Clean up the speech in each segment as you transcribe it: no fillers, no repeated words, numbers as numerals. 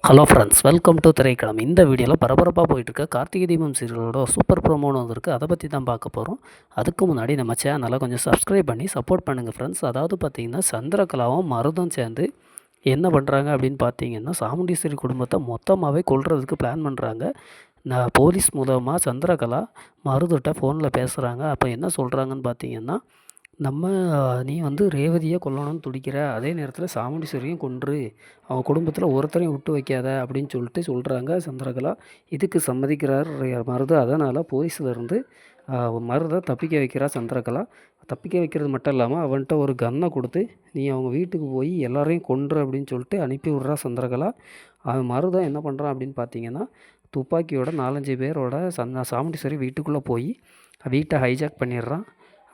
Hello friends, welcome to Thiraikalam. இந்த வீடியோவில் பரபரப்பாக போயிட்டுருக்க கார்த்திகை தீபம் சீரியலோட சூப்பர் ப்ரோமோன்னு வந்திருக்கு. அதை பற்றி தான் பார்க்க போகிறோம். அதுக்கு முன்னாடி நம்ம சேனலை கொஞ்சம் சப்ஸ்கிரைப் பண்ணி சப்போர்ட் பண்ணுங்கள் ஃப்ரெண்ட்ஸ். அதாவது பார்த்திங்கன்னா, சந்திரகலாவும் மருதும் சேர்ந்து என்ன பண்ணுறாங்க அப்படின்னு பார்த்தீங்கன்னா, சாமுண்டீஸ்வரி குடும்பத்தை மொத்தமாகவே கொல்றதுக்கு பிளான் பண்ணுறாங்க. போலீஸ் மூலமாக சந்திரகலா மருதுகிட்ட ஃபோனில் பேசுகிறாங்க. அப்போ என்ன சொல்கிறாங்கன்னு பார்த்தீங்கன்னா, நீ வந்து ரேவதியை கொல்லணும்னு துடிக்கிற, அதே நேரத்தில் சாமுண்டீஸ்வரியும் கொன்று அவன் குடும்பத்தில் ஒருத்தரையும் விட்டு வைக்காத அப்படின்னு சொல்லிட்டு சொல்கிறாங்க சந்திரகலா. இதுக்கு சம்மதிக்கிறார் மருது. அதனால் போலீஸ்லேருந்து மருதை தப்பிக்க வைக்கிறா சந்திரகலா. தப்பிக்க வைக்கிறது மட்டும் இல்லாமல் அவன்கிட்ட ஒரு கன்னை கொடுத்து, நீ அவங்க வீட்டுக்கு போய் எல்லாரையும் கொன்று அப்படின்னு சொல்லிட்டு அனுப்பி விட்றா சந்திரகலா. அவன் மருதம் என்ன பண்ணுறான் அப்படின்னு பார்த்தீங்கன்னா, துப்பாக்கியோட 4-5 பேரோட சாமுண்டீஸ்வரி வீட்டுக்குள்ளே போய் வீட்டை ஹைஜாக் பண்ணிடுறான்.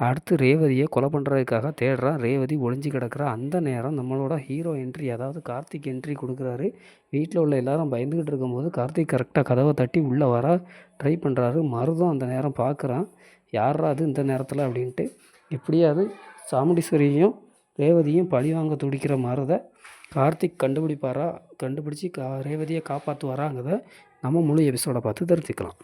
அடுத்து ரேவதியை கொலை பண்ணுறதுக்காக தேடுறான். ரேவதி ஒளிஞ்சு கிடக்குறா. அந்த நேரம் நம்மளோட ஹீரோ என்ட்ரி, அதாவது கார்த்திக் என்ட்ரி கொடுக்குறாரு. வீட்டில் உள்ள எல்லாரும் பயந்துக்கிட்டு இருக்கும்போது கார்த்திக் கரெக்டாக கதவை தட்டி உள்ளே வர ட்ரை பண்ணுறாரு. மருதும் அந்த நேரம் பார்க்குறான், யாரா அது இந்த நேரத்தில் அப்படின்ட்டு. எப்படியாவது சாமுண்டீஸ்வரியையும் ரேவதியும் பழி வாங்க துடிக்கிற மருதை கார்த்திக் கண்டுபிடிச்சு ரேவதியை காப்பாற்றுவாராங்கிறத நம்ம முழு எபிசோடை பார்த்து தெரிஞ்சுக்கலாம்.